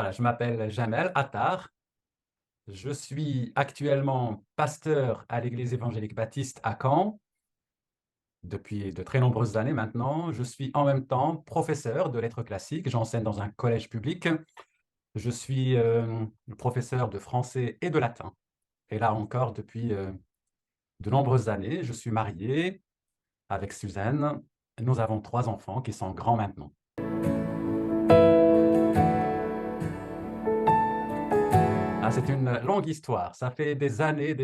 Voilà, je m'appelle Jamel Attar. Je suis actuellement pasteur à l'Église évangélique baptiste à Caen depuis de très nombreuses années maintenant. Je suis en même temps professeur de lettres classiques. J'enseigne dans un collège public. Je suis professeur de français et de latin. Et là encore, depuis de nombreuses années, je suis marié avec Suzanne. Nous avons 3 enfants qui sont grands maintenant. Ah, c'est une longue histoire. Ça fait des années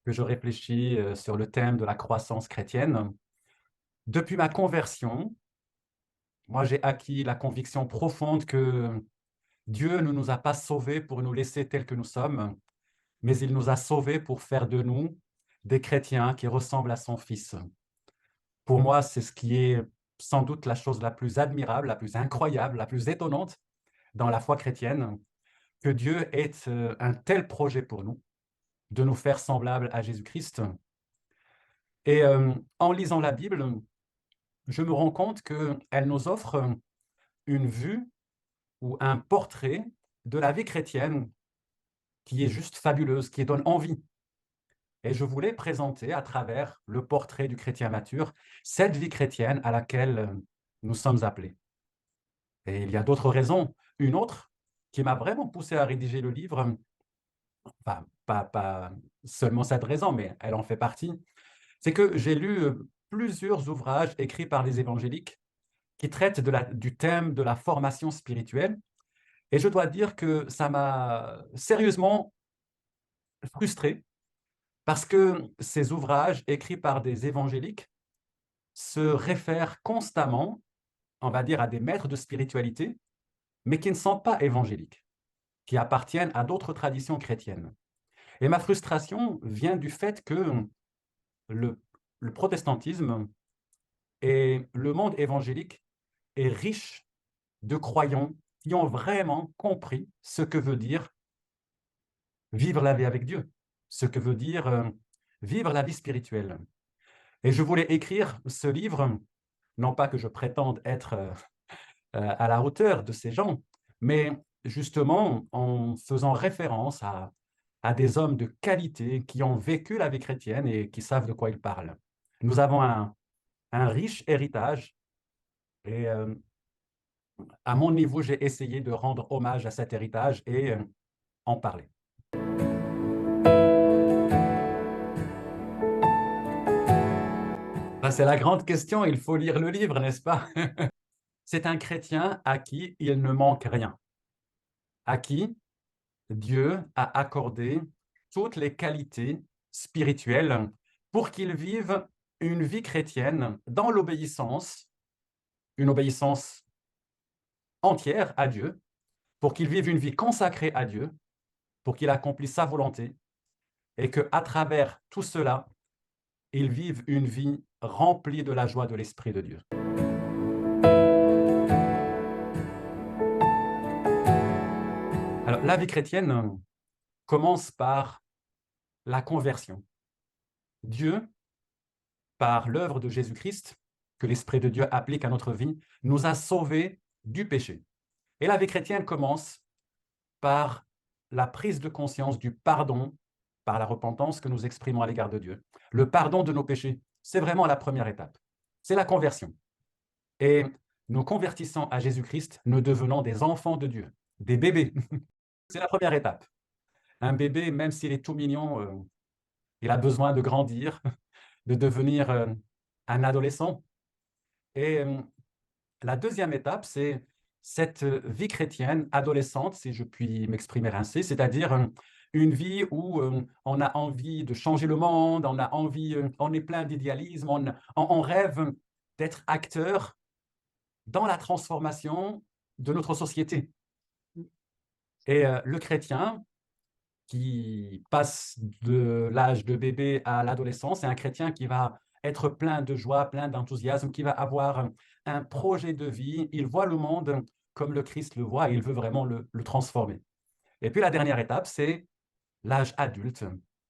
que je réfléchis sur le thème de la croissance chrétienne. Depuis ma conversion, moi j'ai acquis la conviction profonde que Dieu ne nous a pas sauvés pour nous laisser tels que nous sommes, mais il nous a sauvés pour faire de nous des chrétiens qui ressemblent à son Fils. Pour moi, c'est ce qui est sans doute la chose la plus admirable, la plus incroyable, la plus étonnante dans la foi chrétienne, que Dieu ait un tel projet pour nous, de nous faire semblables à Jésus-Christ. Et en lisant la Bible, je me rends compte qu'elle nous offre une vue ou un portrait de la vie chrétienne qui est juste fabuleuse, qui donne envie. Et je voulais présenter à travers le portrait du chrétien mature cette vie chrétienne à laquelle nous sommes appelés. Et il y a d'autres raisons. Une autre qui m'a vraiment poussé à rédiger le livre, enfin, pas seulement cette raison, mais elle en fait partie, c'est que j'ai lu plusieurs ouvrages écrits par les évangéliques qui traitent du thème de la formation spirituelle. Et je dois dire que ça m'a sérieusement frustré parce que ces ouvrages écrits par des évangéliques se réfèrent constamment, on va dire, à des maîtres de spiritualité, mais qui ne sont pas évangéliques, qui appartiennent à d'autres traditions chrétiennes. Et ma frustration vient du fait que le, le protestantisme et le monde évangélique est riche de croyants qui ont vraiment compris ce que veut dire vivre la vie avec Dieu, ce que veut dire vivre la vie spirituelle. Et je voulais écrire ce livre, non pas que je prétende être à la hauteur de ces gens, mais justement en faisant référence à des hommes de qualité qui ont vécu la vie chrétienne et qui savent de quoi ils parlent. Nous avons un riche héritage et à mon niveau, j'ai essayé de rendre hommage à cet héritage et en parler. Ben, c'est la grande question, il faut lire le livre, n'est-ce pas? C'est un chrétien à qui il ne manque rien, à qui Dieu a accordé toutes les qualités spirituelles pour qu'il vive une vie chrétienne dans l'obéissance, une obéissance entière à Dieu, pour qu'il vive une vie consacrée à Dieu, pour qu'il accomplisse sa volonté, et qu'à travers tout cela, il vive une vie remplie de la joie de l'Esprit de Dieu. Alors, la vie chrétienne commence par la conversion. Dieu, par l'œuvre de Jésus-Christ, que l'Esprit de Dieu applique à notre vie, nous a sauvés du péché. Et la vie chrétienne commence par la prise de conscience du pardon, par la repentance que nous exprimons à l'égard de Dieu. Le pardon de nos péchés, c'est vraiment la première étape. C'est la conversion. Et nous convertissons à Jésus-Christ, nous devenons des enfants de Dieu, des bébés. C'est la première étape. Un bébé, même s'il est tout mignon, il a besoin de grandir, de devenir un adolescent. Et la deuxième étape, c'est cette vie chrétienne adolescente, si je puis m'exprimer ainsi, c'est-à-dire une vie où on a envie de changer le monde, on a envie, on est plein d'idéalisme, on rêve d'être acteur dans la transformation de notre société. Et le chrétien qui passe de l'âge de bébé à l'adolescence, c'est un chrétien qui va être plein de joie, plein d'enthousiasme, qui va avoir un projet de vie. Il voit le monde comme le Christ le voit et il veut vraiment le transformer. Et puis la dernière étape, c'est l'âge adulte,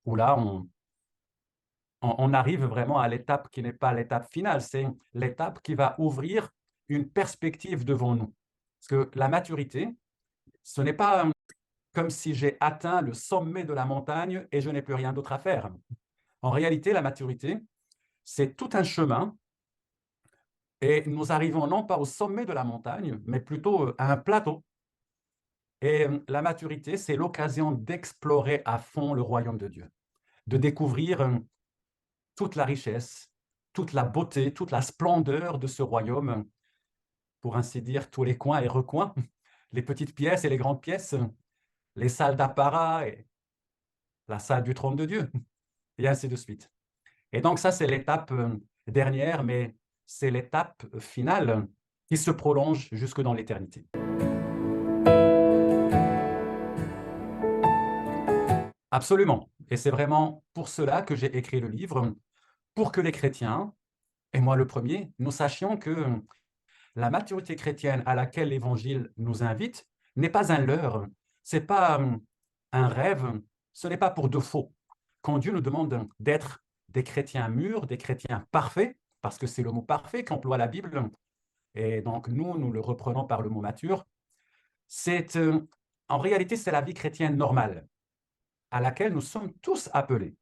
où là, on arrive vraiment à l'étape qui n'est pas l'étape finale, c'est l'étape qui va ouvrir une perspective devant nous. Parce que la maturité, Ce n'est pas comme si j'ai atteint le sommet de la montagne et je n'ai plus rien d'autre à faire. En réalité, la maturité, c'est tout un chemin et nous arrivons non pas au sommet de la montagne, mais plutôt à un plateau. Et la maturité, c'est l'occasion d'explorer à fond le royaume de Dieu, de découvrir toute la richesse, toute la beauté, toute la splendeur de ce royaume, pour ainsi dire, tous les coins et recoins, les petites pièces et les grandes pièces, les salles d'apparat et la salle du trône de Dieu, et ainsi de suite. Et donc ça, c'est l'étape dernière, mais c'est l'étape finale qui se prolonge jusque dans l'éternité. Absolument. Et c'est vraiment pour cela que j'ai écrit le livre, pour que les chrétiens, et moi le premier, nous sachions que la maturité chrétienne à laquelle l'Évangile nous invite n'est pas un leurre, c'est pas un rêve, ce n'est pas pour de faux. Quand Dieu nous demande d'être des chrétiens mûrs, des chrétiens parfaits, parce que c'est le mot parfait qu'emploie la Bible, et donc nous le reprenons par le mot mature, c'est en réalité, c'est la vie chrétienne normale à laquelle nous sommes tous appelés.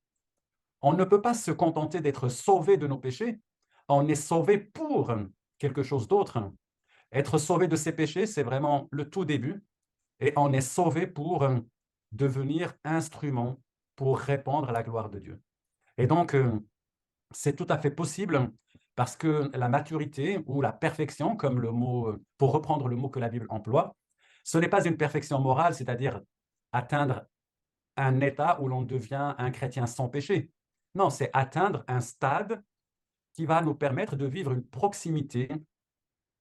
On ne peut pas se contenter d'être sauvé de nos péchés, on est sauvé pour quelque chose d'autre. Être sauvé de ses péchés, c'est vraiment le tout début, et on est sauvé pour devenir instrument pour répandre la gloire de Dieu. Et donc, c'est tout à fait possible parce que la maturité ou la perfection, comme le mot, pour reprendre le mot que la Bible emploie, ce n'est pas une perfection morale, c'est-à-dire atteindre un état où l'on devient un chrétien sans péché. Non, c'est atteindre un stade qui va nous permettre de vivre une proximité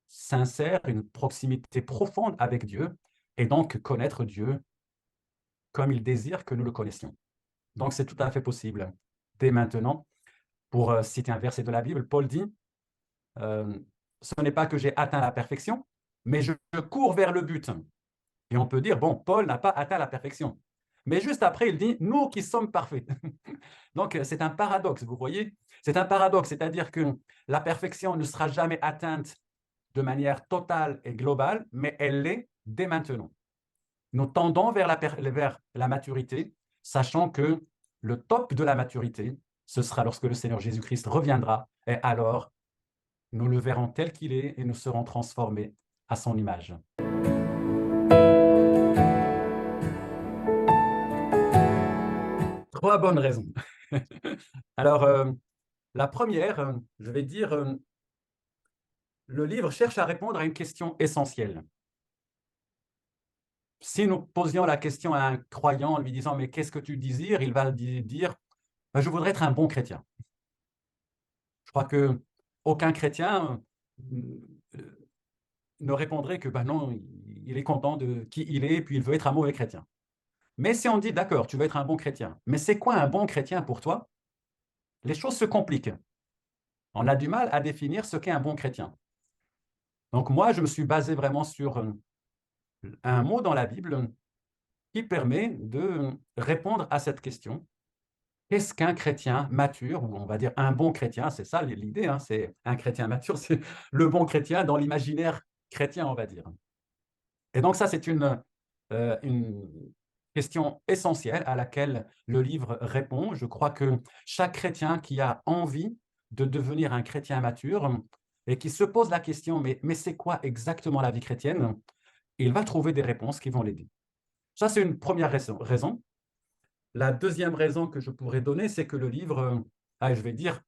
sincère, une proximité profonde avec Dieu, et donc connaître Dieu comme il désire que nous le connaissions. Donc c'est tout à fait possible. Dès maintenant, pour citer un verset de la Bible, Paul dit, ce n'est pas que j'ai atteint la perfection, mais je cours vers le but. Et on peut dire, bon, Paul n'a pas atteint la perfection. Mais juste après, il dit, nous qui sommes parfaits. Donc, c'est un paradoxe, vous voyez? C'est un paradoxe, c'est-à-dire que la perfection ne sera jamais atteinte de manière totale et globale, mais elle l'est dès maintenant. Nous tendons vers la maturité, sachant que le top de la maturité, ce sera lorsque le Seigneur Jésus-Christ reviendra, et alors nous le verrons tel qu'il est et nous serons transformés à son image. Trois bonnes raisons. Alors, la première, je vais dire, le livre cherche à répondre à une question essentielle. Si nous posions la question à un croyant en lui disant « Mais qu'est-ce que tu désires ?» il va dire « Je voudrais être un bon chrétien. » Je crois qu'aucun chrétien ne répondrait que non, il est content de qui il est, puis il veut être un mauvais chrétien. Mais si on dit « D'accord, tu veux être un bon chrétien, mais c'est quoi un bon chrétien pour toi ?» Les choses se compliquent. On a du mal à définir ce qu'est un bon chrétien. Donc moi, je me suis basé vraiment sur un mot dans la Bible qui permet de répondre à cette question. Qu'est-ce qu'un chrétien mature, ou on va dire un bon chrétien, c'est ça l'idée, hein, c'est un chrétien mature, c'est le bon chrétien dans l'imaginaire chrétien, on va dire. Et donc ça, c'est une question essentielle à laquelle le livre répond. Je crois que chaque chrétien qui a envie de devenir un chrétien mature et qui se pose la question, mais c'est quoi exactement la vie chrétienne? Il va trouver des réponses qui vont l'aider. Ça, c'est une première raison. La deuxième raison que je pourrais donner, c'est que le livre, je vais dire,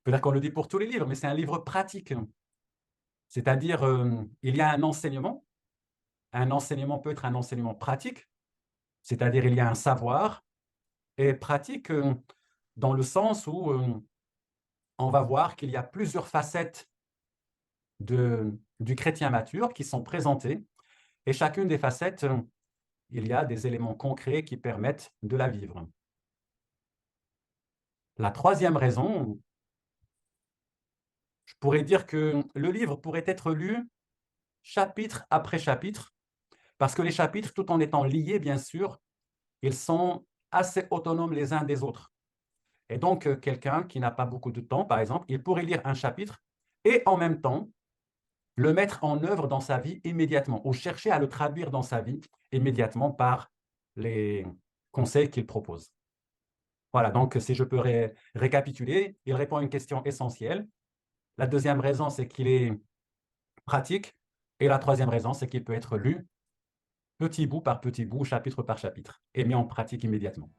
peut-être qu'on le dit pour tous les livres, mais c'est un livre pratique. C'est-à-dire, il y a un enseignement. Un enseignement peut être un enseignement pratique, c'est-à-dire il y a un savoir, et pratique dans le sens où on va voir qu'il y a plusieurs facettes du chrétien mature qui sont présentées, et chacune des facettes, il y a des éléments concrets qui permettent de la vivre. La troisième raison, je pourrais dire que le livre pourrait être lu chapitre après chapitre, parce que les chapitres, tout en étant liés, bien sûr, ils sont assez autonomes les uns des autres. Et donc, quelqu'un qui n'a pas beaucoup de temps, par exemple, il pourrait lire un chapitre et en même temps le mettre en œuvre dans sa vie immédiatement ou chercher à le traduire dans sa vie immédiatement par les conseils qu'il propose. Voilà, donc si je peux récapituler, il répond à une question essentielle. La deuxième raison, c'est qu'il est pratique. Et la troisième raison, c'est qu'il peut être lu petit bout par petit bout, chapitre par chapitre, et mis en pratique immédiatement.